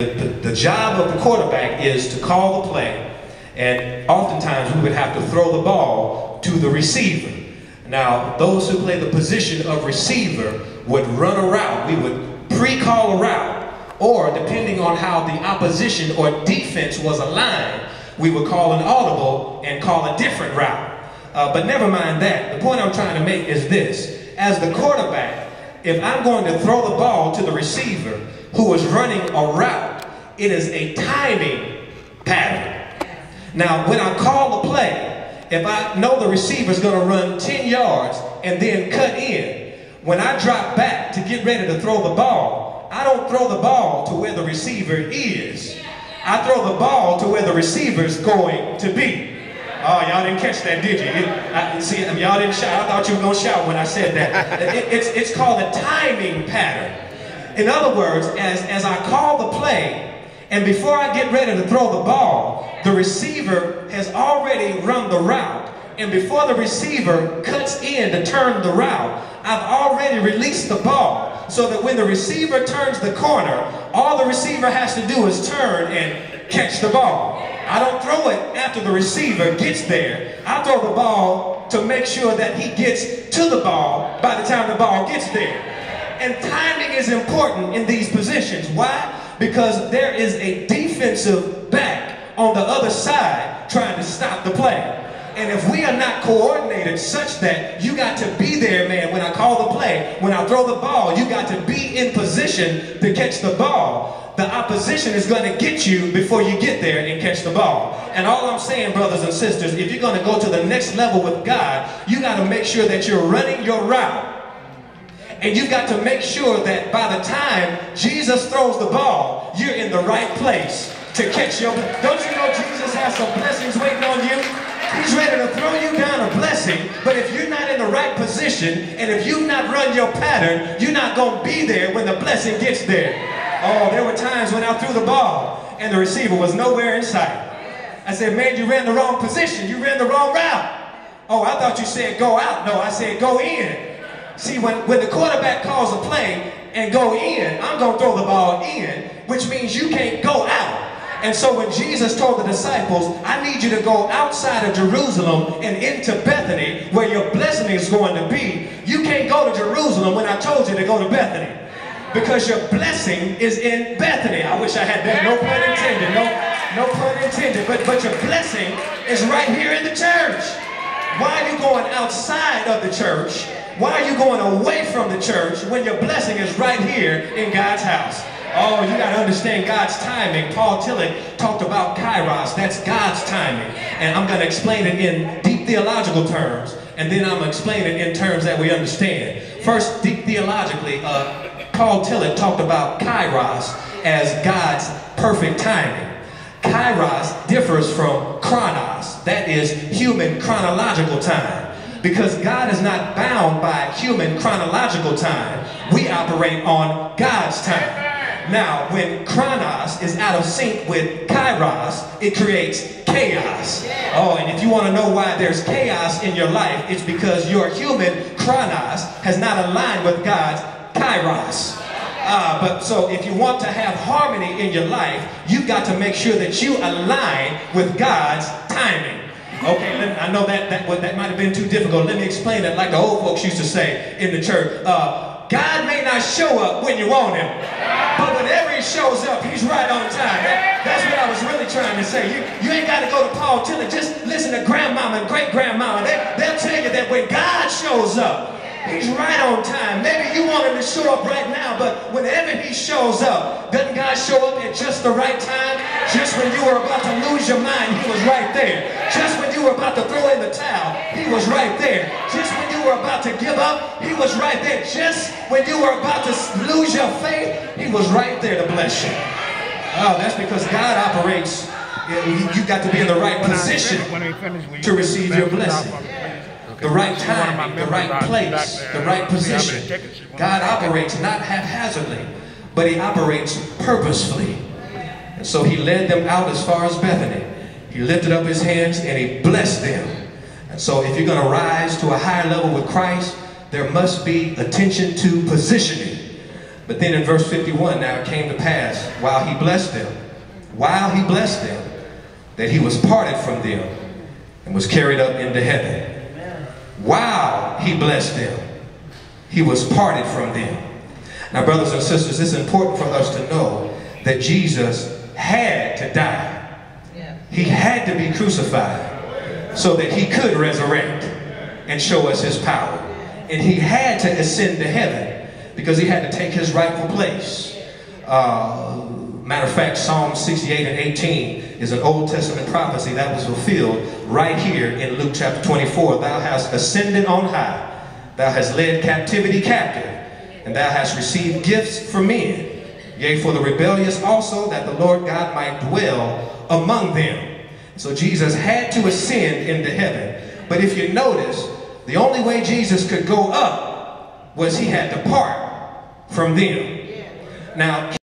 The job of the quarterback is to call the play, and oftentimes we would have to throw the ball to the receiver. Now, those who play the position of receiver would run a route. We would pre-call a route, or depending on how the opposition or defense was aligned, we would call an audible and call a different route. But never mind that. The point I'm trying to make is this. As the quarterback, if I'm going to throw the ball to the receiver who is running a route, it is a timing pattern. Now, when I call the play, if I know the receiver is going to run 10 yards and then cut in, when I drop back to get ready to throw the ball, I don't throw the ball to where the receiver is. I throw the ball to where the receiver is going to be. Oh, y'all didn't catch that, did you? See, y'all didn't shout. I thought you were going to shout when I said that. It's called a timing pattern. In other words, as I call the play, and before I get ready to throw the ball, the receiver has already run the route. And before the receiver cuts in to turn the route, I've already released the ball. So that when the receiver turns the corner, all the receiver has to do is turn and catch the ball. I don't throw it after the receiver gets there. I throw the ball to make sure that he gets to the ball by the time the ball gets there. And timing is important in these positions. Why? Because there is a defensive back on the other side trying to stop the play. And if we are not coordinated such that you got to be there, man, when I call the play, when I throw the ball, you got to be in position to catch the ball. The opposition is going to get you before you get there and catch the ball. And all I'm saying, brothers and sisters, if you're going to go to the next level with God, you got to make sure that you're running your route. And you got to make sure that by the time Jesus throws the ball, you're in the right place to catch your... Don't you know Jesus has some blessings waiting on you? He's ready to throw you down a blessing, but if you're not in the right position, and if you've not run your pattern, you're not going to be there when the blessing gets there. Oh, there were times when I threw the ball, and the receiver was nowhere in sight. I said, man, you ran the wrong position. You ran the wrong route. Oh, I thought you said go out. No, I said go in. See, when the quarterback calls a play and go in, I'm going to throw the ball in, which means you can't go out. And so when Jesus told the disciples, I need you to go outside of Jerusalem and into Bethany, where your blessing is going to be, you can't go to Jerusalem when I told you to go to Bethany. Because your blessing is in Bethany. I wish I had that. No pun intended. No pun intended. But your blessing is right here in the church. Why are you going outside of the church? Why are you going away from the church when your blessing is right here in God's house? Oh, you got to understand God's timing. Paul Tillich talked about kairos. That's God's timing. And I'm going to explain it in deep theological terms. And then I'm going to explain it in terms that we understand. First, deep theologically, Paul Tillich talked about kairos as God's perfect timing. Kairos differs from chronos. That is human chronological time. Because God is not bound by human chronological time. We operate on God's time. Now, when chronos is out of sync with kairos, it creates chaos. Oh, and if you want to know why there's chaos in your life, it's because your human chronos has not aligned with God's kairos. But so if you want to have harmony in your life, you've got to make sure that you align with God's timing. Okay, I know that might have been too difficult. Let me explain it like the old folks used to say in the church. God may not show up when you want him, but whenever he shows up, he's right on time. That's what I was really trying to say. You ain't got to go to Paul Tillich. Just listen to grandmama and great-grandmama. They'll tell you that when God shows up, he's right on time. Maybe you want him to show up right now, but whenever he shows up, doesn't God show up at just the right time? Just when you were about to lose your mind, he was right there. Just when you were about to throw in the towel, he was right there. Just when you were about to give up, he was right there. Just when you were about to lose your faith, he was right there to bless you. Oh, that's because God operates. You got to be in the right position to receive your blessing. The right timing, the right place, the right position. God operates not haphazardly, but he operates purposefully. And so he led them out as far as Bethany. He lifted up his hands and he blessed them. And so if you're going to rise to a higher level with Christ, there must be attention to positioning. But then in verse 51, now it came to pass, while he blessed them, that he was parted from them and was carried up into heaven. While he blessed them, he was parted from them. Now, brothers and sisters, it's important for us to know that Jesus had to die. He had to be crucified so that he could resurrect and show us his power. And he had to ascend to heaven because he had to take his rightful place. Matter of fact, Psalm 68 and 18 is an Old Testament prophecy that was fulfilled right here in Luke chapter 24. Thou hast ascended on high. Thou hast led captivity captive, and thou hast received gifts from men. Yea, for the rebellious also, that the Lord God might dwell among them. So Jesus had to ascend into heaven. But if you notice, the only way Jesus could go up was he had to part from them. Now,